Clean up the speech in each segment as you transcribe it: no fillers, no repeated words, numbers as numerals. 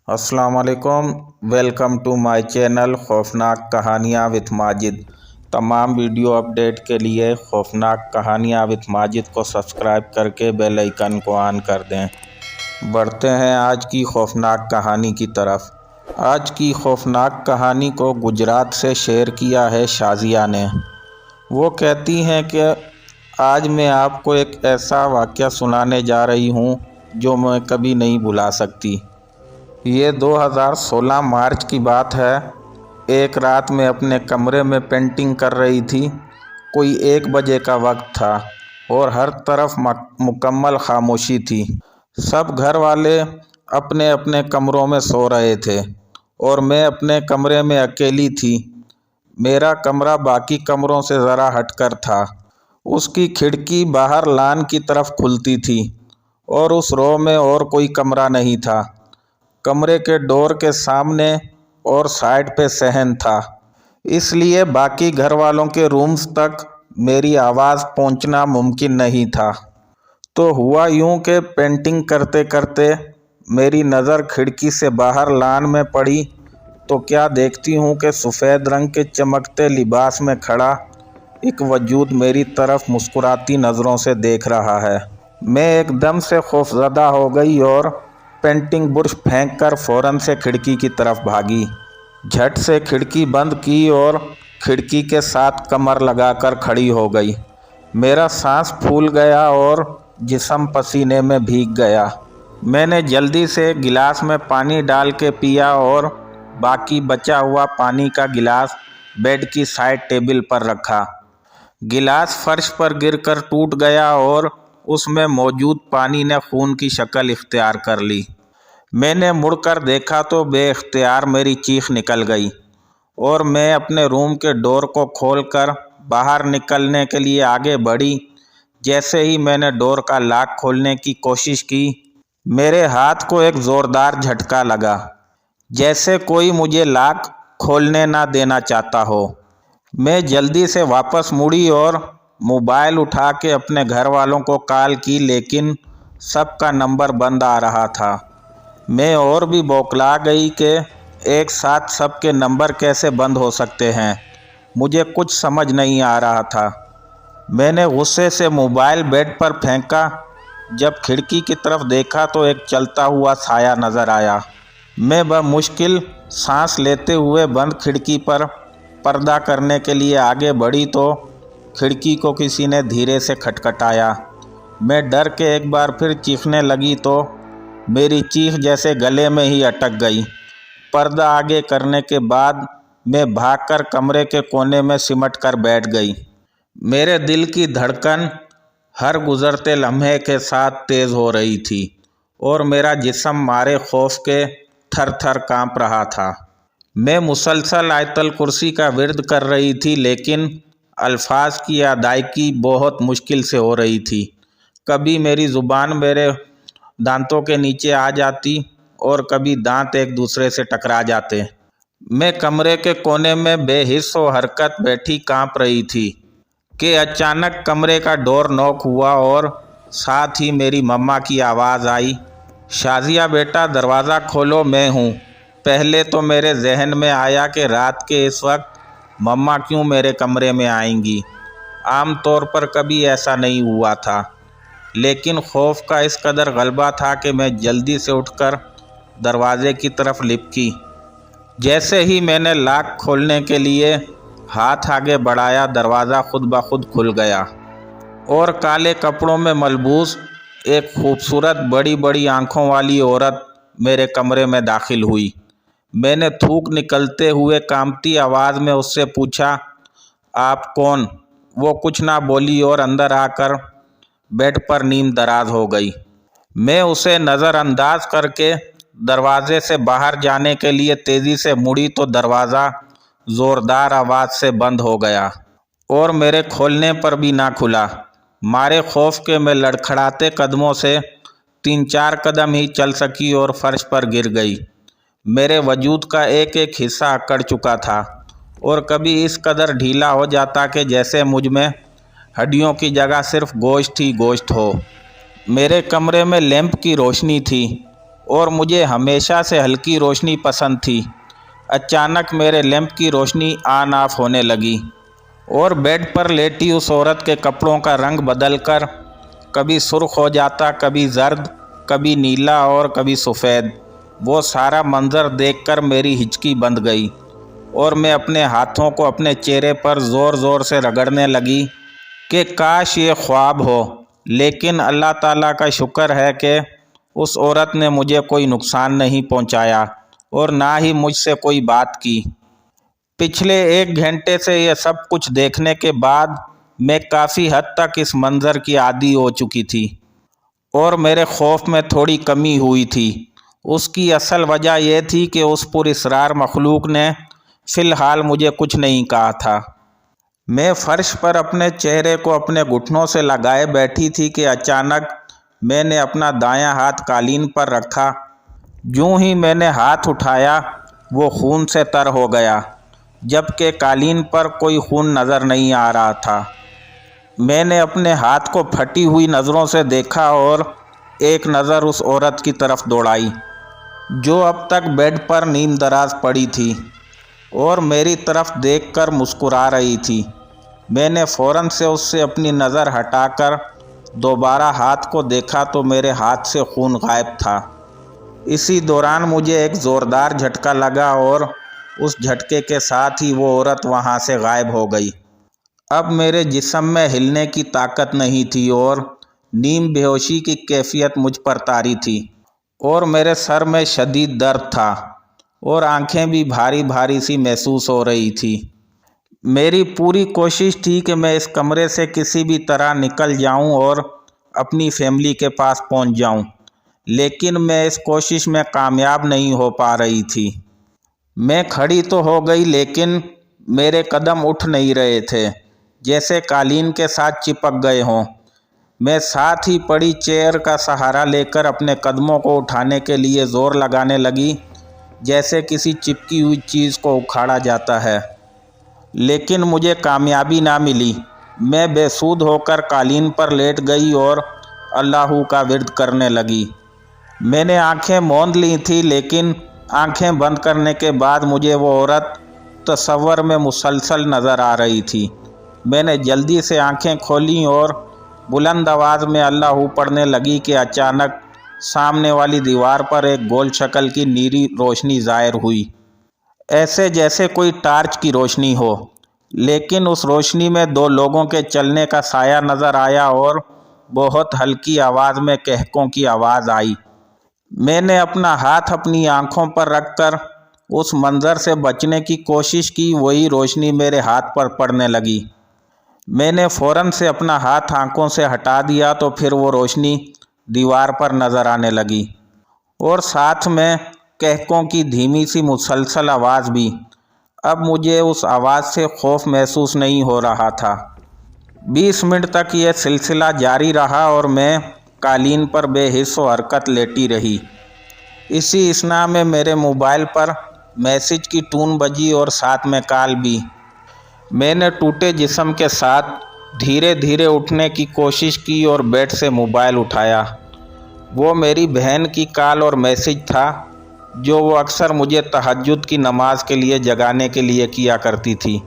अस्सलाम वालेकुम। Welcome to my channel खौफनाक कहानियाँ विद माजिद। तमाम वीडियो अपडेट के लिए खौफनाक कहानियाँ विद माजिद को सब्सक्राइब करके बेल आइकन को ऑन कर दें। बढ़ते हैं आज की खौफनाक कहानी की तरफ। आज की खौफनाक कहानी को गुजरात से शेयर किया है शाजिया ने। वो कहती हैं कि आज मैं आपको एक ऐसा वाक़या सुनाने जा रही हूँ जो मैं कभी नहीं भुला सकती। ये 2016 मार्च की बात है। एक रात में अपने कमरे में पेंटिंग कर रही थी। कोई 1 बजे का वक्त था और हर तरफ मुकम्मल खामोशी थी। सब घर वाले अपने अपने कमरों में सो रहे थे और मैं अपने कमरे में अकेली थी। मेरा कमरा बाकी कमरों से ज़रा हटकर था। उसकी खिड़की बाहर लान की तरफ खुलती थी और उस रो में और कोई कमरा नहीं था। कमरे के डोर के सामने और साइड पे सहन था, इसलिए बाकी घर वालों के रूम्स तक मेरी आवाज़ पहुंचना मुमकिन नहीं था। तो हुआ यूं कि पेंटिंग करते करते मेरी नज़र खिड़की से बाहर लान में पड़ी तो क्या देखती हूं कि सफ़ेद रंग के चमकते लिबास में खड़ा एक वजूद मेरी तरफ मुस्कुराती नज़रों से देख रहा है। मैं एकदम से खौफज़दा हो गई और पेंटिंग ब्रश फेंककर फ़ौरन से खिड़की की तरफ भागी। झट से खिड़की बंद की और खिड़की के साथ कमर लगाकर खड़ी हो गई। मेरा सांस फूल गया और जिस्म पसीने में भीग गया। मैंने जल्दी से गिलास में पानी डाल के पिया और बाकी बचा हुआ पानी का गिलास बेड की साइड टेबल पर रखा। गिलास फर्श पर गिरकर टूट गया और उसमें मौजूद पानी ने खून की शक्ल इख्तियार कर ली। मैंने मुड़कर देखा तो बेइख्तियार मेरी चीख निकल गई और मैं अपने रूम के डोर को खोलकर बाहर निकलने के लिए आगे बढ़ी। जैसे ही मैंने डोर का लॉक खोलने की कोशिश की, मेरे हाथ को एक ज़ोरदार झटका लगा, जैसे कोई मुझे लॉक खोलने ना देना चाहता हो। मैं जल्दी से वापस मुड़ी और मोबाइल उठा के अपने घर वालों को कॉल की, लेकिन सबका नंबर बंद आ रहा था। मैं और भी बौखला गई कि एक साथ सबके नंबर कैसे बंद हो सकते हैं। मुझे कुछ समझ नहीं आ रहा था। मैंने गुस्से से मोबाइल बेड पर फेंका। जब खिड़की की तरफ देखा तो एक चलता हुआ साया नज़र आया। मैं बमुश्किल सांस लेते हुए बंद खिड़की पर पर्दा करने के लिए आगे बढ़ी तो खिड़की को किसी ने धीरे से खटखटाया। मैं डर के एक बार फिर चीखने लगी तो मेरी चीख जैसे गले में ही अटक गई। पर्दा आगे करने के बाद मैं भागकर कमरे के कोने में सिमट कर बैठ गई। मेरे दिल की धड़कन हर गुज़रते लम्हे के साथ तेज़ हो रही थी और मेरा जिस्म मारे खौफ के थर थर काँप रहा था। मैं मुसलसल आयतल कुर्सी का विर्द कर रही थी, लेकिन अल्फाज की अदायगी बहुत मुश्किल से हो रही थी। कभी मेरी ज़ुबान मेरे दांतों के नीचे आ जाती और कभी दांत एक दूसरे से टकरा जाते। मैं कमरे के कोने में बेहिस व हरकत बैठी काँप रही थी कि अचानक कमरे का डोर नॉक हुआ और साथ ही मेरी मम्मा की आवाज़ आई, शाजिया बेटा दरवाज़ा खोलो, मैं हूँ। पहले तो मेरे जहन में आया कि रात के इस वक्त मम्मा क्यों मेरे कमरे में आएंगी। आम तौर पर कभी ऐसा नहीं हुआ था, लेकिन खौफ का इस कदर गलबा था कि मैं जल्दी से उठकर दरवाज़े की तरफ लिपकी। जैसे ही मैंने लॉक खोलने के लिए हाथ आगे बढ़ाया, दरवाज़ा खुद ब खुद खुल गया और काले कपड़ों में मलबूस एक खूबसूरत बड़ी बड़ी आँखों वाली औरत मेरे कमरे में दाखिल हुई। मैंने थूक निकलते हुए कांपती आवाज़ में उससे पूछा, आप कौन? वो कुछ ना बोली और अंदर आकर बेड पर नीम दराज हो गई। मैं उसे नज़रअंदाज करके दरवाजे से बाहर जाने के लिए तेज़ी से मुड़ी तो दरवाज़ा ज़ोरदार आवाज़ से बंद हो गया और मेरे खोलने पर भी ना खुला। मारे खौफ के मैं लड़खड़ाते कदमों से 3-4 कदम ही चल सकी और फर्श पर गिर गई। मेरे वजूद का एक एक हिस्सा अकड़ चुका था और कभी इस कदर ढीला हो जाता कि जैसे मुझ में हड्डियों की जगह सिर्फ गोश्त ही गोश्त हो। मेरे कमरे में लैंप की रोशनी थी اور مجھے ہمیشہ سے ہلکی روشنی پسند تھی۔ اچانک میرے لیمپ کی روشنی آن آف ہونے لگی اور بیڈ پر لیٹی اس عورت کے کپڑوں کا رنگ بدل کر کبھی سرخ ہو جاتا، کبھی زرد، کبھی نیلا اور کبھی سفید۔ وہ سارا منظر دیکھ کر میری ہچکی بندھ گئی اور میں اپنے ہاتھوں کو اپنے چہرے پر زور زور سے رگڑنے لگی کہ کاش یہ خواب ہو۔ لیکن اللہ تعالیٰ کا شکر ہے کہ اس عورت نے مجھے کوئی نقصان نہیں پہنچایا اور نہ ہی مجھ سے کوئی بات کی۔ پچھلے 1 گھنٹے سے یہ سب کچھ دیکھنے کے بعد میں کافی حد تک اس منظر کی عادی ہو چکی تھی اور میرے خوف میں تھوڑی کمی ہوئی تھی۔ اس کی اصل وجہ یہ تھی کہ اس پراسرار مخلوق نے فی الحال مجھے کچھ نہیں کہا تھا۔ میں فرش پر اپنے چہرے کو اپنے گھٹنوں سے لگائے بیٹھی تھی کہ اچانک میں نے اپنا دایاں ہاتھ قالین پر رکھا۔ جوں ہی میں نے ہاتھ اٹھایا وہ خون سے تر ہو گیا، جبکہ قالین پر کوئی خون نظر نہیں آ رہا تھا۔ میں نے اپنے ہاتھ کو پھٹی ہوئی نظروں سے دیکھا اور ایک نظر اس عورت کی طرف دوڑائی جو اب تک بیڈ پر نیم دراز پڑی تھی اور میری طرف دیکھ کر مسکرا رہی تھی۔ میں نے فوراً سے اس سے اپنی نظر ہٹا کر دوبارہ ہاتھ کو دیکھا تو میرے ہاتھ سے خون غائب تھا۔ اسی دوران مجھے ایک زوردار جھٹکا لگا اور اس جھٹکے کے ساتھ ہی وہ عورت وہاں سے غائب ہو گئی۔ اب میرے جسم میں ہلنے کی طاقت نہیں تھی اور نیم بے ہوشی کی کیفیت مجھ پر طاری تھی اور میرے سر میں شدید درد تھا اور آنکھیں بھی بھاری بھاری سی محسوس ہو رہی تھی۔ میری پوری کوشش تھی کہ میں اس کمرے سے کسی بھی طرح نکل جاؤں اور اپنی فیملی کے پاس پہنچ جاؤں، لیکن میں اس کوشش میں کامیاب نہیں ہو پا رہی تھی۔ میں کھڑی تو ہو گئی لیکن میرے قدم اٹھ نہیں رہے تھے، جیسے قالین کے ساتھ چپک گئے ہوں۔ میں ساتھ ہی پڑی چیئر کا سہارا لے کر اپنے قدموں کو اٹھانے کے لیے زور لگانے لگی، جیسے کسی چپکی ہوئی چیز کو اکھاڑا جاتا ہے، لیکن مجھے کامیابی نہ ملی۔ میں بے سود ہو کر قالین پر لیٹ گئی اور اللہ کا ورد کرنے لگی۔ میں نے آنکھیں موند لی تھیں لیکن آنکھیں بند کرنے کے بعد مجھے وہ عورت تصور میں مسلسل نظر آ رہی تھی۔ میں نے جلدی سے آنکھیں کھولیں اور بلند آواز میں اللہ پڑھنے لگی کہ اچانک سامنے والی دیوار پر ایک گول شکل کی نیلی روشنی ظاہر ہوئی، ایسے جیسے کوئی ٹارچ کی روشنی ہو، لیکن اس روشنی میں 2 لوگوں کے چلنے کا سایہ نظر آیا اور بہت ہلکی آواز میں کہکوں کی آواز آئی۔ میں نے اپنا ہاتھ اپنی آنکھوں پر رکھ کر اس منظر سے بچنے کی کوشش کی، وہی روشنی میرے ہاتھ پر پڑنے لگی۔ میں نے فوراً سے اپنا ہاتھ آنکھوں سے ہٹا دیا تو پھر وہ روشنی دیوار پر نظر آنے لگی اور ساتھ میں کہکوں کی دھیمی سی مسلسل آواز بھی۔ اب مجھے اس آواز سے خوف محسوس نہیں ہو رہا تھا۔ 20 منٹ تک یہ سلسلہ جاری رہا اور میں قالین پر بے حس و حرکت لیٹی رہی۔ اسی اثناء میں میرے موبائل پر میسج کی ٹون بجی اور ساتھ میں کال بھی۔ میں نے ٹوٹے جسم کے ساتھ دھیرے دھیرے اٹھنے کی کوشش کی اور بیڈ سے موبائل اٹھایا۔ وہ میری بہن کی کال اور میسج تھا جو وہ اکثر مجھے تہجد کی نماز کے لیے جگانے کے لیے کیا کرتی تھی۔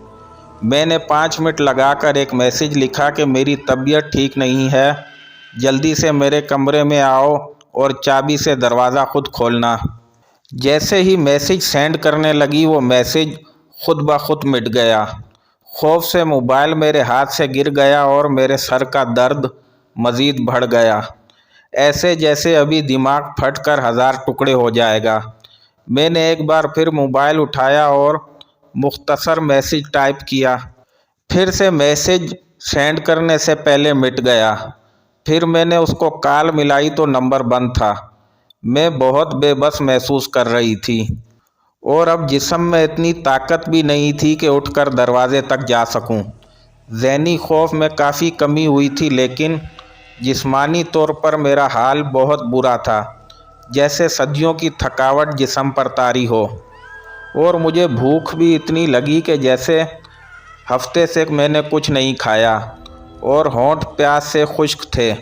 میں نے 5 منٹ لگا کر ایک میسج لکھا کہ میری طبیعت ٹھیک نہیں ہے، جلدی سے میرے کمرے میں آؤ اور چابی سے دروازہ خود کھولنا۔ جیسے ہی میسج سینڈ کرنے لگی وہ میسج خود بخود مٹ گیا۔ خوف سے موبائل میرے ہاتھ سے گر گیا اور میرے سر کا درد مزید بڑھ گیا، ایسے جیسے ابھی دماغ پھٹ کر 1000 ٹکڑے ہو جائے گا۔ میں نے ایک بار پھر موبائل اٹھایا اور مختصر میسج ٹائپ کیا، پھر سے میسج سینڈ کرنے سے پہلے مٹ گیا۔ پھر میں نے اس کو کال ملائی تو نمبر بند تھا۔ میں بہت بے بس محسوس کر رہی تھی اور اب جسم میں اتنی طاقت بھی نہیں تھی کہ اٹھ کر دروازے تک جا سکوں۔ ذہنی خوف میں کافی کمی ہوئی تھی لیکن جسمانی طور پر میرا حال بہت برا تھا، جیسے صدیوں کی تھکاوٹ جسم پر طاری ہو، اور مجھے بھوک بھی اتنی لگی کہ جیسے ہفتے سے میں نے کچھ نہیں کھایا اور ہونٹ پیاس سے خشک تھے۔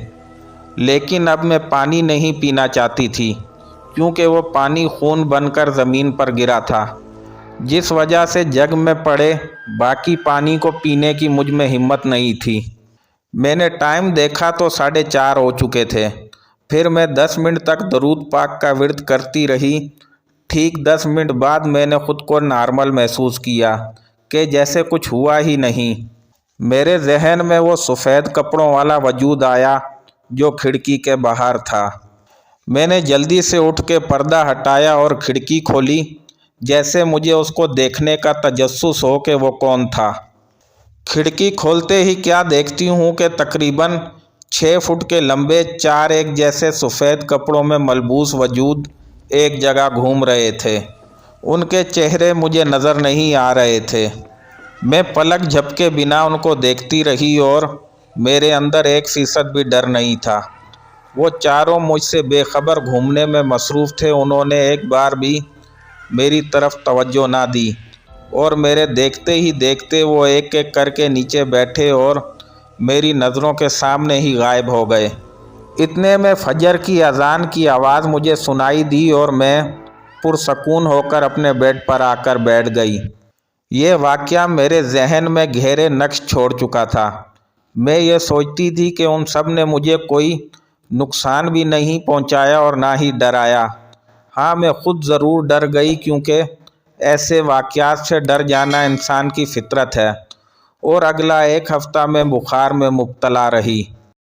لیکن اب میں پانی نہیں پینا چاہتی تھی क्योंकि वो पानी खून बनकर ज़मीन पर गिरा था, जिस वजह से जग में पड़े बाकी पानी को पीने की मुझ में हिम्मत नहीं थी। मैंने टाइम देखा तो 4:30 हो चुके थे। फिर मैं 10 मिनट तक दरूद पाक का विर्द करती रही। ठीक 10 मिनट बाद मैंने ख़ुद को नॉर्मल महसूस किया कि जैसे कुछ हुआ ही नहीं। मेरे जहन में वो सफ़ेद कपड़ों वाला वजूद आया जो खिड़की के बाहर था। मैंने जल्दी से उठ के पर्दा हटाया और खिड़की खोली, जैसे मुझे उसको देखने का तजस्सुस हो कि वो कौन था। खिड़की खोलते ही क्या देखती हूँ कि तकरीबन 6 फुट के लंबे 4 एक जैसे सफ़ेद कपड़ों में मलबूस वजूद एक जगह घूम रहे थे। उनके चेहरे मुझे नज़र नहीं आ रहे थे। मैं पलक झपके बिना उनको देखती रही और मेरे अंदर 1% भी डर नहीं था। वो चारों मुझसे बेखबर घूमने में मसरूफ़ थे। उन्होंने एक बार भी मेरी तरफ तवज्जो ना दी और मेरे देखते ही देखते वो एक एक करके नीचे बैठे और मेरी नज़रों के सामने ही गायब हो गए। इतने में फजर की अज़ान की आवाज़ मुझे सुनाई दी और मैं पुरसकून होकर अपने बेड पर आकर बैठ गई। ये वाक़या मेरे जहन में गहरे नक्श छोड़ चुका था। मैं ये सोचती थी कि उन सब ने मुझे कोई नुकसान भी नहीं पहुंचाया और ना ही डराया। हाँ, मैं ख़ुद ज़रूर डर गई, क्योंकि ऐसे वाक़यात से डर जाना इंसान की फितरत है। और अगला 1 हफ़्ता मैं बुखार में मुब्तला रही।